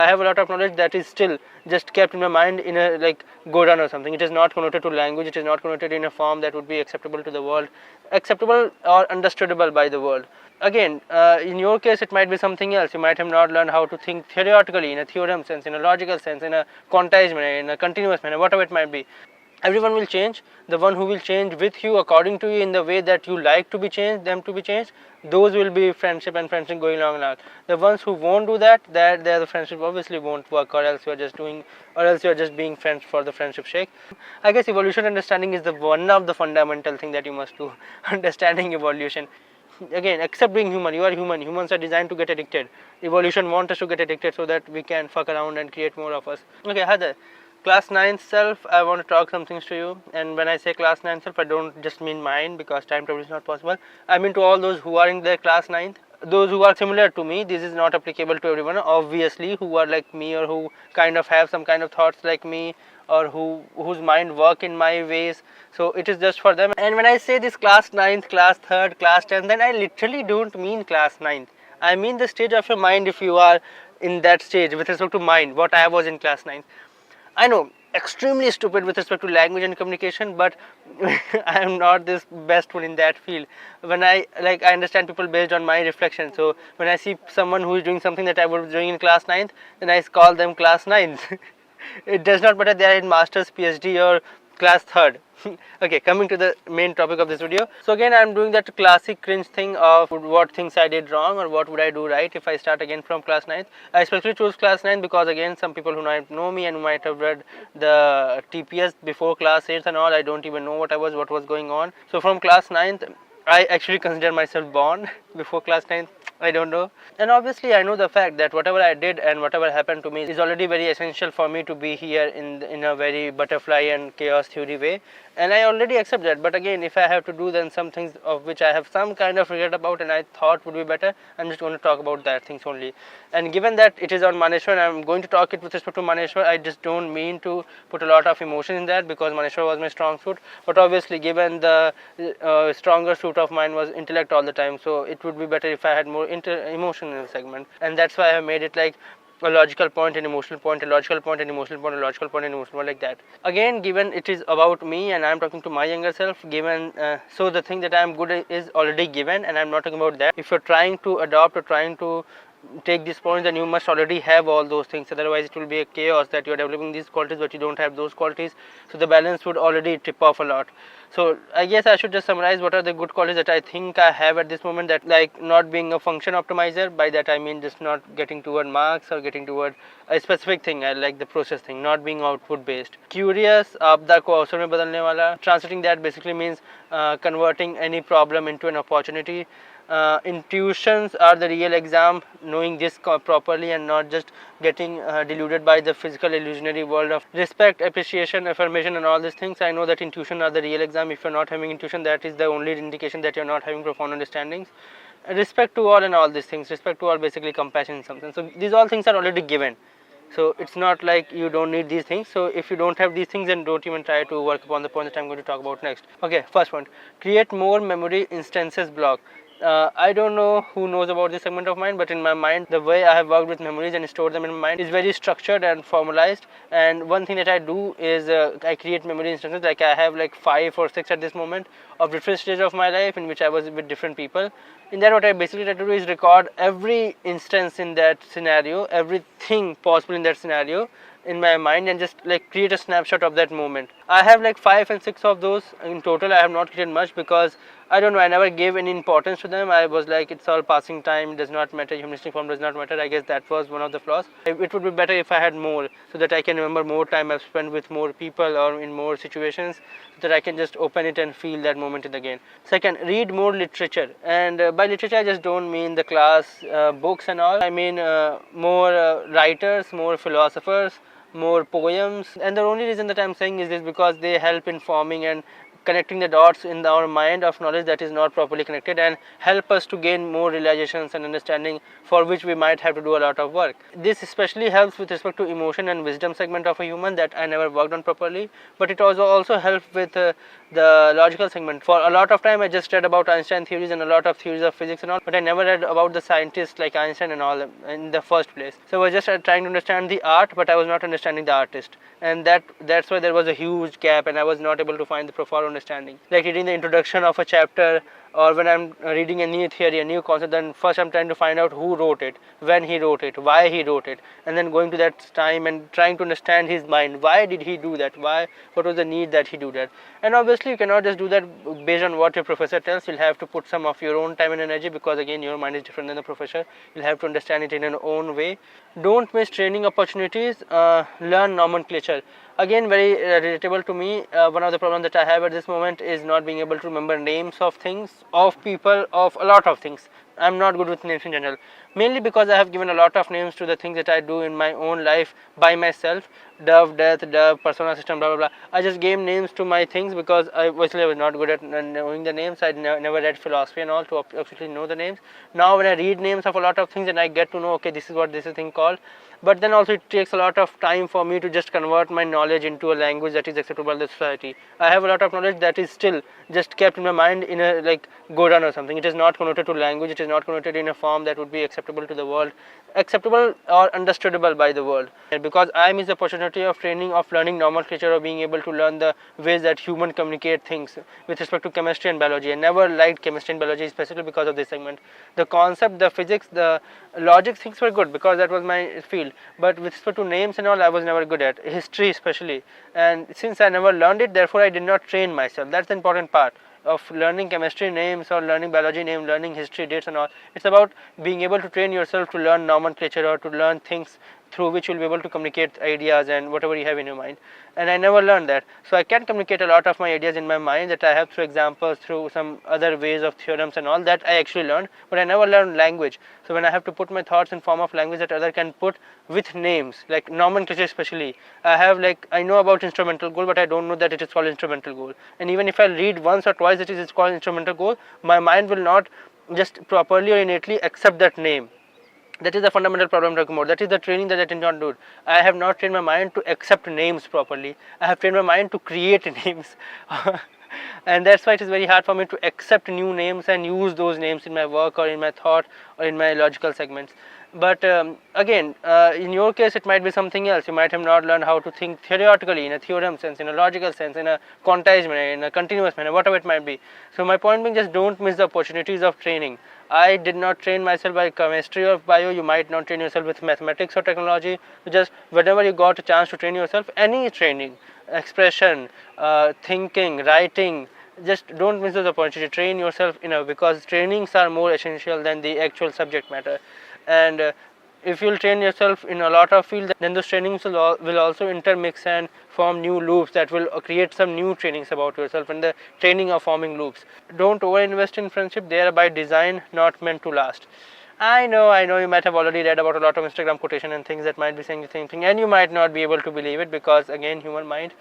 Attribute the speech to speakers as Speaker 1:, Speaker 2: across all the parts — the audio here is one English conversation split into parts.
Speaker 1: have a lot of knowledge that is still just kept in my mind in a like Godan or something. It is not connoted to language, it is not connoted in a form that would be acceptable to the world, acceptable or understandable by the world. Again, in your case it might be something else. You might have not learned how to think theoretically, in a theorem sense, in a logical sense, in a quantized manner, in a continuous manner, whatever it might be. Everyone will change. The one who will change with you, according to you, in the way that you like to be changed, them to be changed, those will be friendship and friendship going long and long. The ones who won't do that, the friendship obviously won't work, or else you are just doing, or else you are just being friends for the friendship sake. I guess evolution understanding is the one of the fundamental thing that you must do. Understanding evolution. Again, except being human, you are human. Humans are designed to get addicted. Evolution wants us to get addicted so that we can fuck around and create more of us. Okay, Heather. Class 9th self, I want to talk some things to you. And when I say class 9th self, I don't just mean mine, because time travel is not possible. I mean to all those who are in their class 9th. Those who are similar to me. This is not applicable to everyone, obviously, who are like me, or who kind of have some kind of thoughts like me, or whose mind work in my ways. So it is just for them. And when I say this class 9th, class 3rd, class 10th, then I literally don't mean class 9th. I mean the stage of your mind, if you are in that stage with respect to mind, what I was in class 9th. I know, extremely stupid with respect to language and communication, but I am not this best one in that field. When I understand people based on my reflection. So when I see someone who is doing something that I was doing in class 9th, then I call them class 9th. It does not matter they are in master's, PhD, or class 3rd. Okay, coming to the main topic of this video. So again, I am doing that classic cringe thing of what things I did wrong or what would I do right if I start again from class 9th. I especially chose class 9 because again, some people who might know me and who might have read the TPS before class 8th and all, I don't even know what was going on. So from class 9th, I actually consider myself born. Before class 9th, I don't know. And obviously I know the fact that whatever I did and whatever happened to me is already very essential for me to be here in a very butterfly and chaos theory way, and I already accept that. But again, if I have to do then some things of which I have some kind of regret about and I thought would be better, I'm just going to talk about that things only. And given that it is on Maneswar and I'm going to talk it with respect to Maneswar, I just don't mean to put a lot of emotion in that, because Maneswar was my strong suit. But obviously given the stronger suit of mine was intellect all the time, so it would be better if I had more emotion in the segment. And that's why I have made it like a logical point, an emotional point, a logical point, an emotional point, a logical point, an emotional point, like that. Again, given it is about me and I'm talking to my younger self, given so the thing that I'm good at is already given, and I'm not talking about that. If you're trying to adopt or trying to take these points, then you must already have all those things, otherwise it will be a chaos that you're developing these qualities but you don't have those qualities, so the balance would already tip off a lot. So I guess I should just summarize what are the good qualities that I think I have at this moment. That like not being a function optimizer, by that I mean just not getting toward marks or getting toward a specific thing. I like the process thing, not being output based. Curious, aapda ko avsar mein badalne wala. Translating that basically means converting any problem into an opportunity. Intuitions are the real exam, knowing this properly and not just getting deluded by the physical illusionary world of respect, appreciation, affirmation and all these things. I know that intuition are the real exam. If you're not having intuition, that is the only indication that you're not having profound understandings. Respect to all and all these things, respect to all, basically compassion and something. So these all things are already given. So it's not like you don't need these things. So if you don't have these things, then don't even try to work upon the point that I'm going to talk about next. Okay, first point, create more memory instances block. I don't know who knows about this segment of mine, but in my mind, the way I have worked with memories and stored them in my mind is very structured and formalized. And one thing that I do is I create memory instances. Like I have like 5 or 6 at this moment of different stages of my life in which I was with different people. In that, what I basically try to do is record every instance in that scenario, everything possible in that scenario in my mind, and just like create a snapshot of that moment. I have like 5 and 6 of those in total. I have not created much because I don't know, I never gave any importance to them. I was like, it's all passing time, does not matter, humanistic form does not matter. I guess that was one of the flaws. It would be better if I had more, so that I can remember more time I've spent with more people or in more situations, so that I can just open it and feel that moment again. Second, read more literature. And by literature I just don't mean the class books and all. I mean more writers, more philosophers, more poems. And the only reason that I'm saying is this because they help in forming and connecting the dots in our mind of knowledge that is not properly connected, and help us to gain more realizations and understanding, for which we might have to do a lot of work. This especially helps with respect to emotion and wisdom segment of a human that I never worked on properly, but it also helps with the logical segment. For a lot of time I just read about Einstein theories and a lot of theories of physics and all, but I never read about the scientists like Einstein and all in the first place. So I was just trying to understand the art, but I was not understanding the artist, and that's why there was a huge gap and I was not able to find the profound understanding. Like reading the introduction of a chapter, or when I'm reading a new theory, a new concept, then first I'm trying to find out who wrote it, when he wrote it, why he wrote it, and then going to that time and trying to understand his mind. Why did he do that? What was the need that he do that? And obviously you cannot just do that based on what your professor tells. You'll have to put some of your own time and energy, because again your mind is different than the professor. You'll have to understand it in your own way. Don't miss training opportunities. Learn nomenclature. Again, very relatable to me. One of the problems that I have at this moment is not being able to remember names of things, of people, of a lot of things. I'm not good with names in general, mainly because I have given a lot of names to the things that I do in my own life by myself. Dove, death, dove, persona system, blah blah blah. I just gave names to my things because I was not good at knowing the names. I never read philosophy and all to actually know the names. Now when I read names of a lot of things and I get to know, okay, this is what this thing called. But then also it takes a lot of time for me to just convert my knowledge into a language that is acceptable to society. I have a lot of knowledge that is still just kept in my mind in a like Godan or something. It is not connoted to language. It is not connoted in a form that would be acceptable to the world, acceptable or understandable by the world. And because I miss the opportunity of training, of learning nomenclature, of being able to learn the ways that human communicate things with respect to chemistry and biology. I never liked chemistry and biology, especially because of this segment. The concept, the physics, the logic things were good because that was my field, but with respect to names and all I was never good at, history especially, and since I never learned it, therefore I did not train myself. That's the important part of learning chemistry names or learning biology name, learning history dates and all. It's about being able to train yourself to learn nomenclature or to learn things through which you'll be able to communicate ideas and whatever you have in your mind. And I never learned that, so I can communicate a lot of my ideas in my mind that I have through examples, through some other ways of theorems and all that I actually learned, but I never learned language. So when I have to put my thoughts in form of language that other can put with names, like nomenclature especially, I know about instrumental goal, but I don't know that it is called instrumental goal. And even if I read once or twice that it is called instrumental goal, my mind will not just properly or innately accept that name. That is the fundamental problem I'm talking about. That is the training that I did not do. I have not trained my mind to accept names properly. I have trained my mind to create names. And that's why it is very hard for me to accept new names and use those names in my work or in my thought or in my logical segments. But again, in your case it might be something else. You might have not learned how to think theoretically, in a theorem sense, in a logical sense, in a quantized manner, in a continuous manner, whatever it might be. So my point being, just don't miss the opportunities of training. I did not train myself by chemistry or bio. You might not train yourself with mathematics or technology. Just whenever you got a chance to train yourself, any training, expression, thinking, writing, just don't miss those opportunities. Train yourself because trainings are more essential than the actual subject matter. And if you'll train yourself in a lot of fields, then those trainings will also intermix and form new loops that will create some new trainings about yourself, and the training of forming loops. Don't over invest in friendship. They are by design not meant to last. I know you might have already read about a lot of Instagram quotation and things that might be saying the same thing, and you might not be able to believe it because again human mind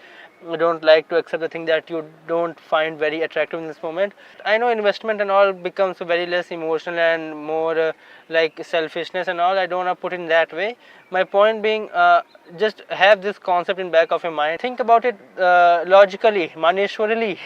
Speaker 1: don't like to accept the thing that you don't find very attractive in this moment. I know investment and all becomes very less emotional and more like selfishness and all. I don't want to put it in that way. My point being, just have this concept in back of your mind. Think about it logically, Maneswarily.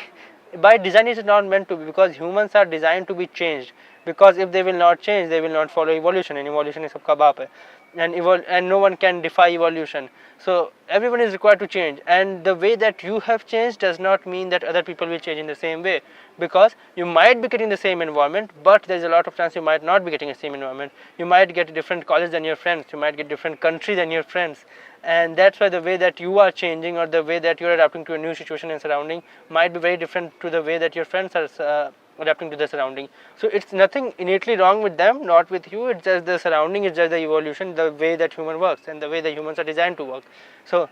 Speaker 1: By design it is not meant to be, because humans are designed to be changed, because if they will not change, they will not follow evolution, and evolution is sabka baap hai. And no one can defy evolution. So everyone is required to change, and the way that you have changed does not mean that other people will change in the same way, because you might be getting the same environment, but there is a lot of chance you might not be getting the same environment. You might get a different college than your friends, you might get different country than your friends, and that's why the way that you are changing or the way that you are adapting to a new situation and surrounding might be very different to the way that your friends are adapting to the surrounding. So it's nothing innately wrong with them, not with you. It's just the surrounding, it's just the evolution, the way that human works and the way the humans are designed to work. So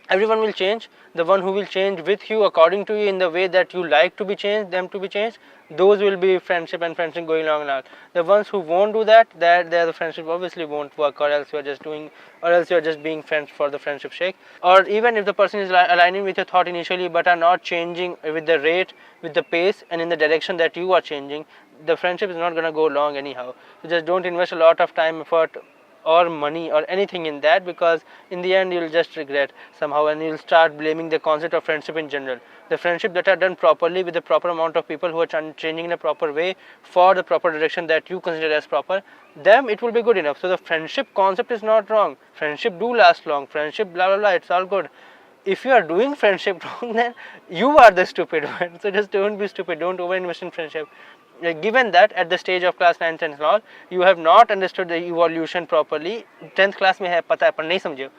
Speaker 1: Everyone will change. The one who will change with you, according to you, in the way that you like to be changed, them to be changed, those will be friendship, and friendship going long and long. The ones who won't do that, the friendship obviously won't work, or else you're just being friends for the friendship sake. Or even if the person is aligning with your thought initially, but are not changing with the rate, with the pace, and in the direction that you are changing, the friendship is not going to go long anyhow. So just don't invest a lot of time, effort, or money or anything in that, because in the end you'll just regret somehow, and you'll start blaming the concept of friendship in general. The friendship that are done properly with the proper amount of people who are changing in a proper way for the proper direction that you consider as proper, them it will be good enough. So the friendship concept is not wrong. Friendship do last long. Friendship blah blah blah. It's all good. If you are doing friendship wrong, then you are the stupid one. So just don't be stupid. Don't overinvest in friendship. Given that at the stage of class 9th and all, you have not understood the evolution properly. 10th class में है पता है पर नहीं समझे.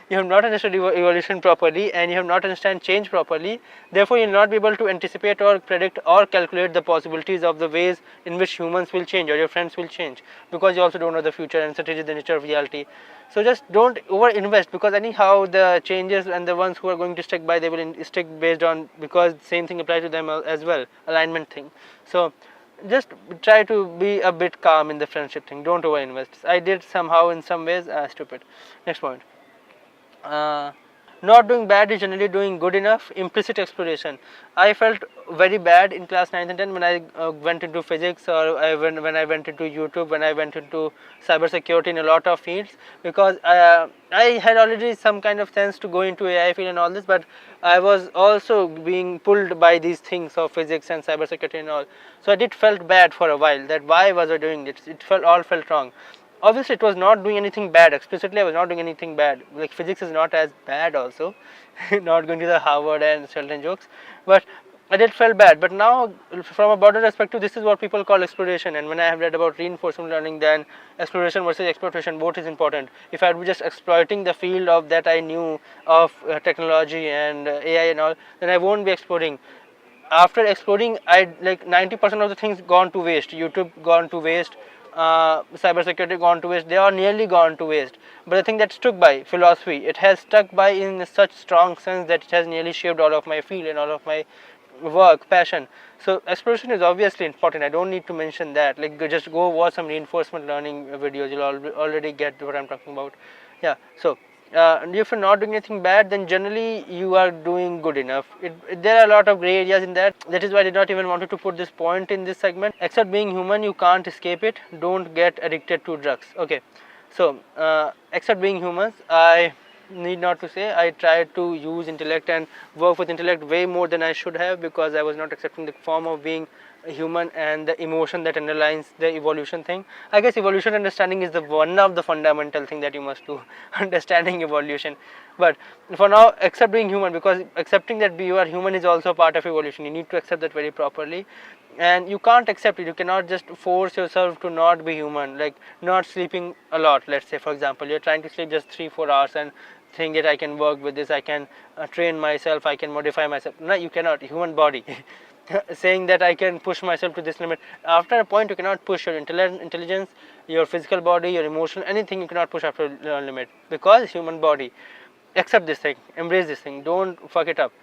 Speaker 1: You have not understood evolution properly, and you have not understand change properly. Therefore, you will not be able to anticipate or predict or calculate the possibilities of the ways in which humans will change or your friends will change, because you also don't know the future and such is the nature of reality. So just don't over invest, because anyhow the changes and the ones who are going to stick by, they will stick based on, because same thing applies to them as well, alignment thing. So just try to be a bit calm in the friendship thing. Don't over invest. I did somehow in some ways. Stupid. Next point. Not doing bad is generally doing good enough. Implicit exploration. I felt very bad in class 9th and 10 when I went into physics, or when I went into YouTube, when I went into cybersecurity in a lot of fields, because I had already some kind of sense to go into AI field and all this, but I was also being pulled by these things of physics and cybersecurity and all. So I did felt bad for a while, that why was I doing it? It all felt wrong. Obviously it was not doing anything bad. Explicitly I was not doing anything bad. Like physics is not as bad also. Not going to the Harvard and Sheldon jokes, but I did felt bad. But now from a broader perspective, this is what people call exploration. And when I have read about reinforcement learning, then exploration versus exploitation, both is important. If I would be just exploiting the field of that I knew of technology and AI and all, then I won't be exploring. After exploring, I like 90% of the things gone to waste. YouTube gone to waste, cybersecurity gone to waste. They are nearly gone to waste. But the thing that stuck by, philosophy, it has stuck by in such strong sense that it has nearly shaped all of my field and all of my work, passion. So exploration is obviously important. I don't need to mention that. Like just go watch some reinforcement learning videos. You'll already get what I'm talking about. Yeah. So if you're not doing anything bad, then generally you are doing good enough. There are a lot of gray areas in that. That is why I did not even wanted to put this point in this segment. Except being human, you can't escape it. Don't get addicted to drugs. Okay. So except being humans, I need not to say I tried to use intellect and work with intellect way more than I should have, because I was not accepting the form of being a human and the emotion that underlines the evolution thing. I guess evolution understanding is the one of the fundamental thing that you must do, understanding evolution. But for now, accept being human, because accepting that you are human is also part of evolution. You need to accept that very properly, and you can't accept it. You cannot just force yourself to not be human, like not sleeping a lot. Let's say for example you're trying to sleep just 3-4 hours and think that I can work with this, I can train myself, I can modify myself. No, you cannot. Human body. Saying that I can push myself to this limit, after a point you cannot push your intelligence, your physical body, your emotion, anything you cannot push after a limit, because human body. Accept this thing, embrace this thing, don't fuck it up.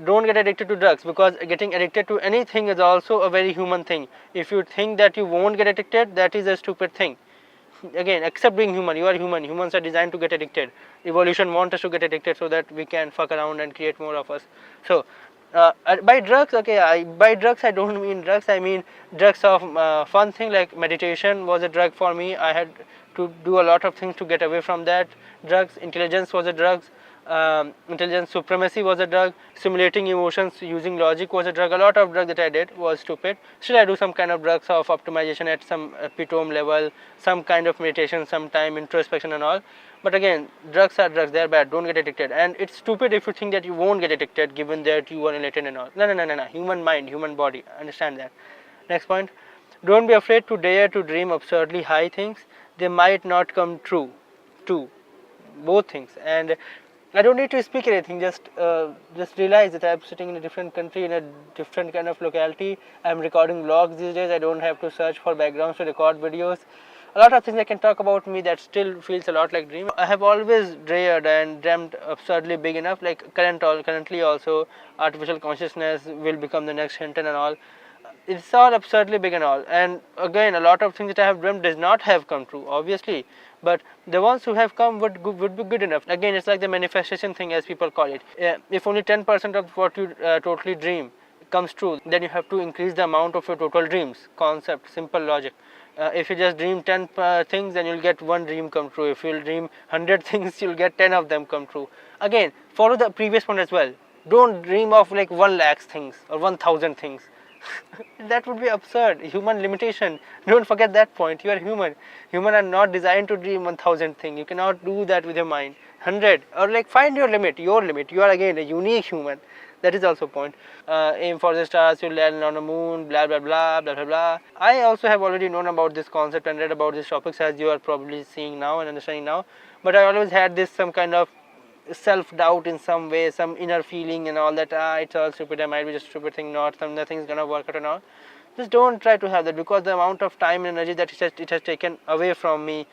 Speaker 1: Don't get addicted to drugs, because getting addicted to anything is also a very human thing. If you think that you won't get addicted, that is a stupid thing. Again, accept being human. You are human. Humans are designed to get addicted. Evolution wants us to get addicted so that we can fuck around and create more of us. So by drugs, okay, by drugs I don't mean drugs, I mean drugs of fun thing, like meditation was a drug for me. I had to do a lot of things to get away from that. Drugs, intelligence was a drug, intelligence supremacy was a drug, simulating emotions using logic was a drug. A lot of drug that I did was stupid. Still I do some kind of drugs of optimization at some epitome level, some kind of meditation, sometime introspection and all. But again, drugs are drugs, they are bad. Don't get addicted. And it's stupid if you think that you won't get addicted given that you are enlightened and all. No. Human mind, human body. Understand that. Next point. Don't be afraid to dare to dream absurdly high things. They might not come true. Two. Both things. And I don't need to speak anything. Just realize that I'm sitting in a different country, in a different kind of locality. I'm recording vlogs these days. I don't have to search for backgrounds to record videos. A lot of things I can talk about me that still feels a lot like dream. I have always dared and dreamt absurdly big enough, like currently also artificial consciousness will become the next Hinton and all. It's all absurdly big and all, and again a lot of things that I have dreamt does not have come true, obviously, but the ones who have come would be good enough. Again, it's like the manifestation thing, as people call it. If only 10% of what you totally dream comes true, then you have to increase the amount of your total dreams. Concept, simple logic. If you just dream 10 things, then you'll get one dream come true. If you'll dream 100 things, you'll get 10 of them come true. Again, follow the previous one as well. Don't dream of like 1 lakh things or 1000 things. That would be absurd. Human limitation. Don't forget that point. You are human. Human are not designed to dream 1000 things. You cannot do that with your mind. 100, or like find your limit. Your limit. You are again a unique human. That is also a point. Aim for the stars, you'll land on the moon, blah blah blah blah blah blah. I also have already known about this concept and read about these topics, as you are probably seeing now and understanding now. But I always had this some kind of self-doubt in some way, some inner feeling and all that. It's all stupid, I might be just a stupid thing, nothing's gonna work out and all. Just don't try to have that, because the amount of time and energy that it has taken away from me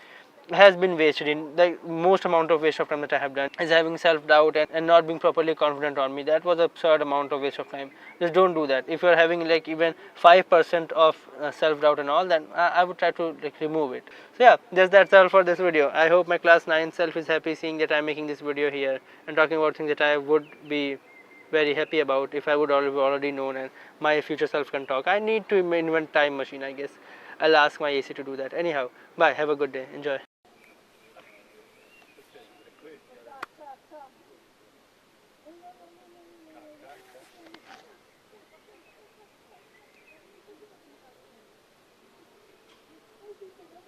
Speaker 1: has been wasted. In the most amount of waste of time that I have done is having self-doubt and not being properly confident on me. That was an absurd amount of waste of time. Just don't do that. If you're having like even 5% of self-doubt and all, then I would try to like remove it. So yeah, that's all for this video. I hope my class 9 self is happy seeing that I'm making this video here and talking about things that I would be very happy about if I would already known, and my future self can talk. I need to invent time machine, I guess. I'll ask my AC to do that. Anyhow, bye, have a good day, enjoy.